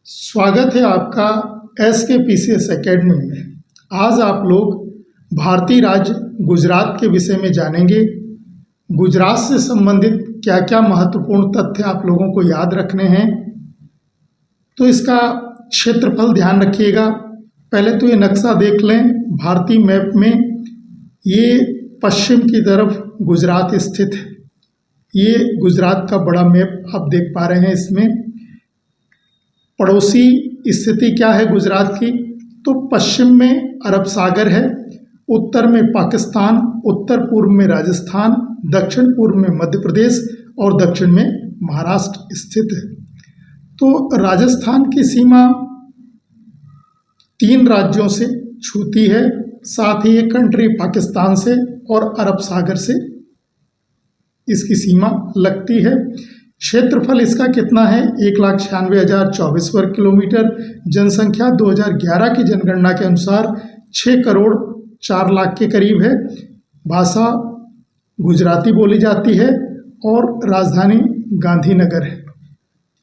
स्वागत है आपका SKPCS एकेडमी में। आज आप लोग भारतीय राज्य गुजरात के विषय में जानेंगे। गुजरात से संबंधित क्या क्या महत्वपूर्ण तथ्य आप लोगों को याद रखने हैं, तो इसका क्षेत्रफल ध्यान रखिएगा। पहले तो ये नक्शा देख लें। भारतीय मैप में ये पश्चिम की तरफ गुजरात स्थित है। ये गुजरात का बड़ा मैप आप देख पा रहे हैं। इसमें पड़ोसी स्थिति क्या है गुजरात की, तो पश्चिम में अरब सागर है, उत्तर में पाकिस्तान, उत्तर पूर्व में राजस्थान, दक्षिण पूर्व में मध्य प्रदेश और दक्षिण में महाराष्ट्र स्थित है। तो राजस्थान की सीमा 3 राज्यों से छूती है, साथ ही ये कंट्री पाकिस्तान से और अरब सागर से इसकी सीमा लगती है। क्षेत्रफल इसका कितना है? 1,96,024 वर्ग किलोमीटर। जनसंख्या 2011 की जनगणना के अनुसार 6 करोड़ 4 लाख के करीब है। भाषा गुजराती बोली जाती है और राजधानी गांधीनगर है।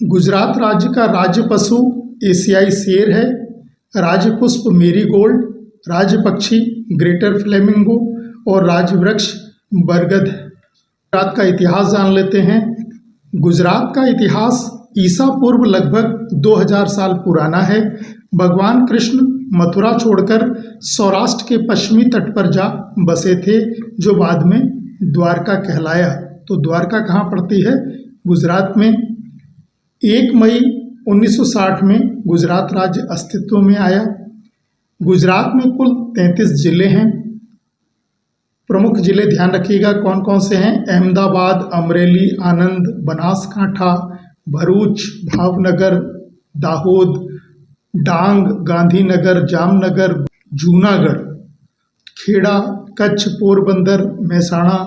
गुजरात राज्य का राज्य पशु एशियाई शेर है, राज्य पुष्प मेरीगोल्ड, राज्य पक्षी ग्रेटर फ्लेमिंगो और राज्य वृक्ष बरगद है। गुजरात का इतिहास जान लेते हैं। गुजरात का इतिहास ईसा पूर्व लगभग 2000 साल पुराना है। भगवान कृष्ण मथुरा छोड़कर सौराष्ट्र के पश्चिमी तट पर जा बसे थे, जो बाद में द्वारका कहलाया। तो द्वारका कहाँ पड़ती है? गुजरात में। 1 मई 1960 में गुजरात राज्य अस्तित्व में आया। गुजरात में कुल 33 जिले हैं। प्रमुख जिले ध्यान रखिएगा कौन कौन से हैं। अहमदाबाद, अमरेली, आनंद, बनासकांठा, भरूच, भावनगर, दाहोद, डांग, गांधीनगर, जामनगर, जूनागढ़, खेड़ा, कच्छ, पोरबंदर, महसाणा,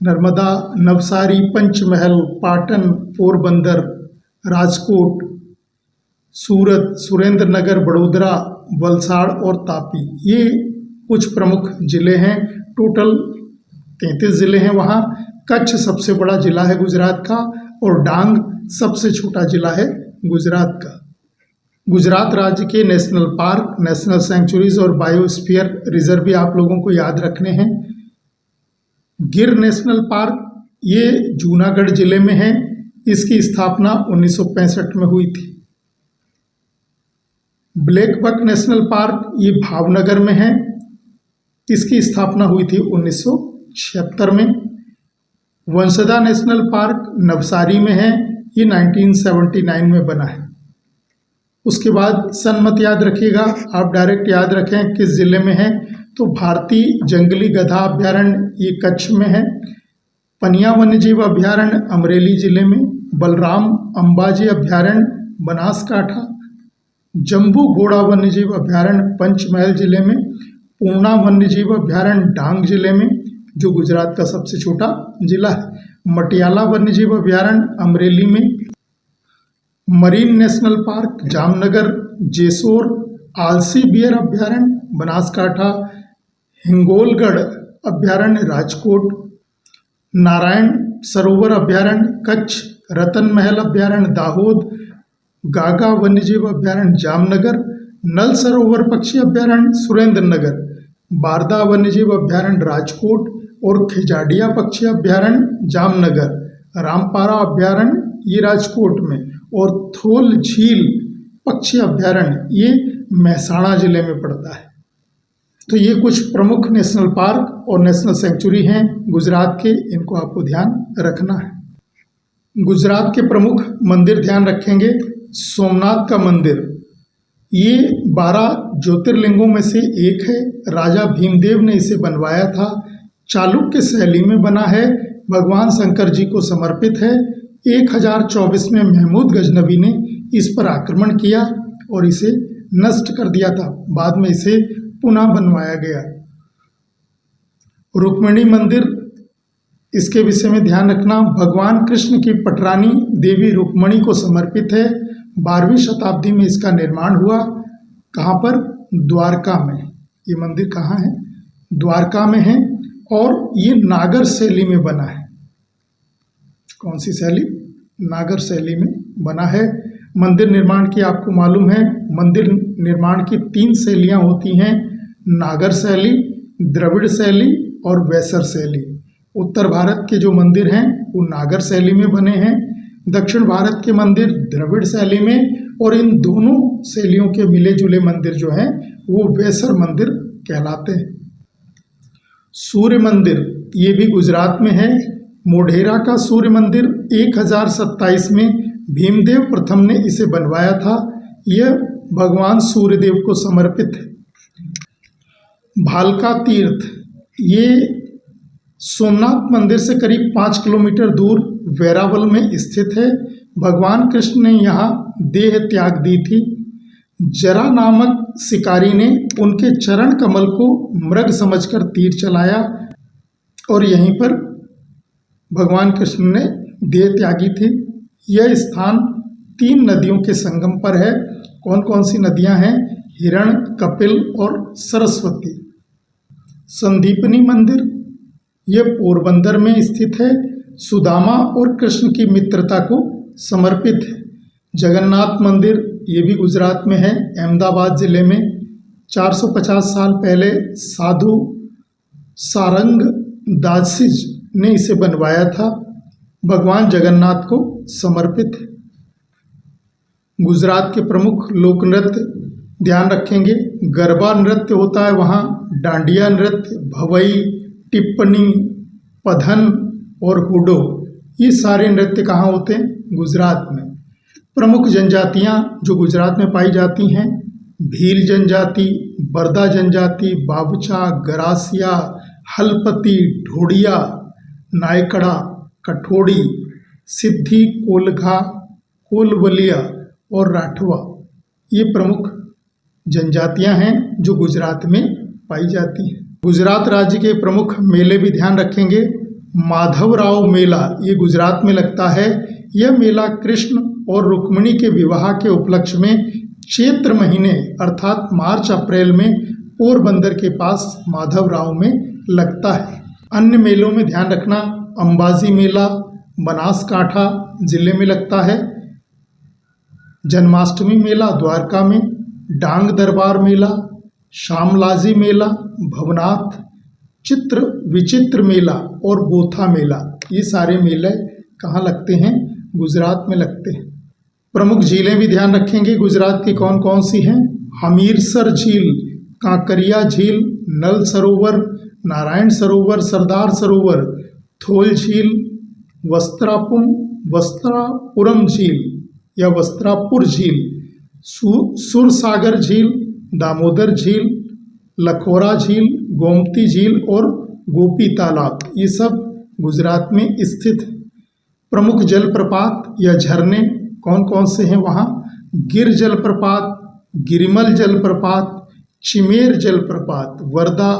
नर्मदा, नवसारी, पंचमहल, पाटन, पोरबंदर, राजकोट, सूरत, सुरेंद्रनगर, बड़ोदरा, वलसाड़ और तापी। ये कुछ प्रमुख जिले हैं। टोटल 33 जिले हैं वहाँ। कच्छ सबसे बड़ा जिला है गुजरात का और डांग सबसे छोटा जिला है गुजरात का। गुजरात राज्य के नेशनल पार्क, नेशनल सेंचुरीज और बायोस्फीयर रिजर्व भी आप लोगों को याद रखने हैं। गिर नेशनल पार्क ये जूनागढ़ जिले में है। इसकी स्थापना 1965 में हुई थी। ब्लैक बक नेशनल पार्क ये भावनगर में है। इसकी स्थापना हुई थी 1976 में। वंशदा नेशनल पार्क नवसारी में है। ये 1979 में बना है। उसके बाद सन मत याद रखिएगा, आप डायरेक्ट याद रखें किस जिले में है। तो भारतीय जंगली गधा अभ्यारण्य ये कच्छ में है। पनिया वन्यजीव अभ्यारण्य अमरेली जिले में। बलराम अंबाजी अभ्यारण्य बनासकांठा। जम्बू घोड़ा वन्यजीव अभ्यारण्य पंचमहल जिले में। पूर्णा वन्यजीव अभ्यारण्य डांग जिले में, जो गुजरात का सबसे छोटा जिला है। मटियाला वन्यजीव अभ्यारण्य अमरेली में। Marine national park Jamnagar, Jessore. आलसी बियर अभ्यारण्य बनासकांठा। हिंगोलगढ़ अभ्यारण्य राजकोट। नारायण सरोवर अभ्यारण्य कच्छ। रतन महल अभ्यारण्य दाहोद। गागा वन्यजीव अभ्यारण्य जामनगर। नल सरोवर पक्षी अभ्यारण्य सुरेंद्रनगर। बारदा वन्यजीव अभ्यारण्य राजकोट और खिजाडिया पक्षी अभ्यारण्य जामनगर। रामपारा अभ्यारण्य ये राजकोट में और थोल झील पक्षी अभ्यारण्य ये महसाणा जिले में पड़ता है। तो ये कुछ प्रमुख नेशनल पार्क और नेशनल सेंचुरी हैं गुजरात के, इनको आपको ध्यान रखना है। गुजरात के प्रमुख मंदिर ध्यान रखेंगे। सोमनाथ का मंदिर ये 12 ज्योतिर्लिंगों में से एक है। राजा भीमदेव ने इसे बनवाया था। चालुक्य शैली में बना है। भगवान शंकर जी को समर्पित है। 1024 में महमूद गजनबी ने इस पर आक्रमण किया और इसे नष्ट कर दिया था। बाद में इसे पुनः बनवाया गया। रुक्मिणी मंदिर, इसके विषय में ध्यान रखना। भगवान कृष्ण की पटरानी देवी रुक्मिणी को समर्पित है। 12वीं शताब्दी में इसका निर्माण हुआ। कहाँ पर? द्वारका में। ये मंदिर कहाँ है? द्वारका में है और ये नागर शैली में बना है। कौन सी शैली? नागर शैली में बना है। मंदिर निर्माण की आपको मालूम है, मंदिर निर्माण की 3 शैलियाँ होती हैं, नागर शैली, द्रविड़ शैली और वैसर शैली। उत्तर भारत के जो मंदिर हैं वो नागर शैली में बने हैं, दक्षिण भारत के मंदिर द्रविड़ शैली में, और इन दोनों शैलियों के मिले जुले मंदिर जो हैं वो वैसर मंदिर कहलाते हैं। सूर्य मंदिर ये भी गुजरात में है। मोढेरा का सूर्य मंदिर 1027 में भीमदेव प्रथम ने इसे बनवाया था। यह भगवान सूर्यदेव को समर्पित है। भालका तीर्थ ये सोमनाथ मंदिर से करीब 5 किलोमीटर दूर वेरावल में स्थित है। भगवान कृष्ण ने यहाँ देह त्याग दी थी। जरा नामक शिकारी ने उनके चरण कमल को मृग समझकर तीर चलाया और यहीं पर भगवान कृष्ण ने देह त्यागी थी। यह स्थान 3 नदियों के संगम पर है। कौन कौन सी नदियां हैं? हिरण, कपिल और सरस्वती। संदीपनी मंदिर यह पोरबंदर में स्थित है। सुदामा और कृष्ण की मित्रता को समर्पित है। जगन्नाथ मंदिर ये भी गुजरात में है, अहमदाबाद ज़िले में। 450 साल पहले साधु सारंग दासिज ने इसे बनवाया था। भगवान जगन्नाथ को समर्पित है। गुजरात के प्रमुख लोक नृत्य ध्यान रखेंगे, गरबा नृत्य होता है वहाँ, डांडिया नृत्य, भवई, टिप्पणी, पधन और हुडो, ये सारे नृत्य कहाँ होते हैं? गुजरात में। प्रमुख जनजातियाँ जो गुजरात में पाई जाती हैं, भील जनजाति, बरदा जनजाति, बाबुचा, गरासिया, हलपति, ढोडिया, नायकड़ा, कठोड़ी, सिद्धि, कोलघा, कोलवलिया और राठवा, ये प्रमुख जनजातियां हैं जो गुजरात में पाई जाती हैं। गुजरात राज्य के प्रमुख मेले भी ध्यान रखेंगे। माधवराव मेला ये गुजरात में लगता है। यह मेला कृष्ण और रुक्मिणी के विवाह के उपलक्ष्य में चैत्र महीने अर्थात मार्च अप्रैल में पोरबंदर के पास माधवराव में लगता है। अन्य मेलों में ध्यान रखना, अंबाजी मेला बनासकांठा जिले में लगता है। जन्माष्टमी मेला द्वारका में, डांग दरबार मेला, शामलाजी मेला भवनाथ, चित्र विचित्र मेला और बोथा मेला, ये सारे मेले कहाँ लगते हैं? गुजरात में लगते हैं। प्रमुख झीलें भी ध्यान रखेंगे गुजरात की कौन कौन सी हैं? हमीरसर झील, कांकरिया झील, नल सरोवर, नारायण सरोवर, सरदार सरोवर, थोल झील, वस्त्रापुरम झील या वस्त्रापुर झील, सुरसागर झील, दामोदर झील, लखोरा झील, गोमती झील और गोपी तालाब, ये सब गुजरात में स्थित है। प्रमुख जलप्रपात या झरने कौन कौन से हैं वहाँ? गिर जलप्रपात, गिरिमल जलप्रपात, चिमेर जलप्रपात, वर्दा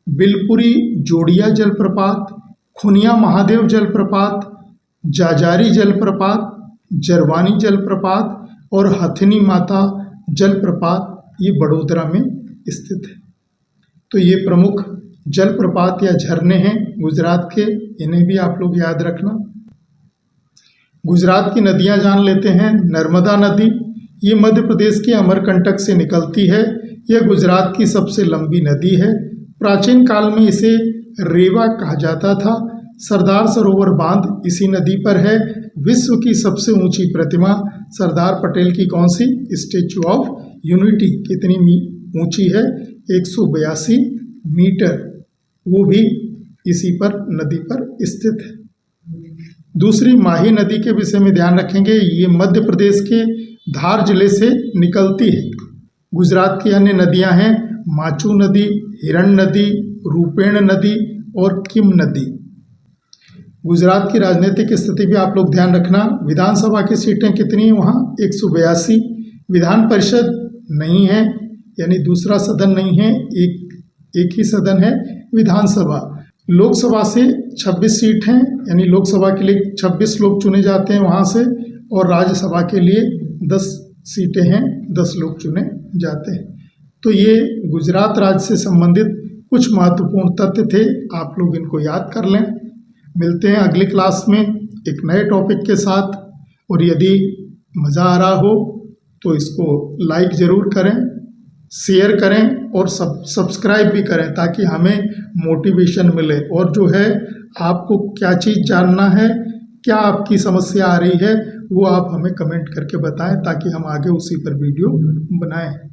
बिलपुरी जोड़िया जलप्रपात, खुनिया महादेव जलप्रपात, जाजारी जलप्रपात, जरवानी जलप्रपात और हथनी माता जलप्रपात, ये बड़ोदरा में स्थित है। तो ये प्रमुख जलप्रपात या झरने हैं गुजरात के, इन्हें भी आप लोग याद रखना। गुजरात की नदियां जान लेते हैं। नर्मदा नदी ये मध्य प्रदेश के अमरकंटक से निकलती है। यह गुजरात की सबसे लंबी नदी है। प्राचीन काल में इसे रेवा कहा जाता था। सरदार सरोवर बांध इसी नदी पर है। विश्व की सबसे ऊंची प्रतिमा सरदार पटेल की कौन सी? Statue of unity. कितनी ऊंची है? 182 मीटर, वो भी इसी पर नदी पर स्थित है। दूसरी माही नदी के विषय में ध्यान रखेंगे। ये मध्य प्रदेश के धार जिले से निकलती है। गुजरात की अन्य नदियां हैं माचू नदी, हिरण नदी, रूपेण नदी और किम नदी। गुजरात की राजनीतिक स्थिति भी आप लोग ध्यान रखना। विधानसभा की सीटें कितनी हैं वहाँ? 182। विधान परिषद नहीं है, यानी दूसरा सदन नहीं है, एक ही सदन है विधानसभा। लोकसभा से 26 सीट हैं, यानी लोकसभा के लिए 26 लोग चुने जाते हैं वहाँ से, और राज्यसभा के लिए 10 सीटें हैं, 10 लोग चुने जाते हैं। तो ये गुजरात राज्य से संबंधित कुछ महत्वपूर्ण तथ्य थे, आप लोग इनको याद कर लें। मिलते हैं अगली क्लास में एक नए टॉपिक के साथ, और यदि मज़ा आ रहा हो तो इसको लाइक ज़रूर करें, शेयर करें और सब्सक्राइब भी करें ताकि हमें मोटिवेशन मिले। और जो है आपको क्या चीज़ जानना है, क्या आपकी समस्या आ रही है, वो आप हमें कमेंट करके बताएं ताकि हम आगे उसी पर वीडियो बनाएं।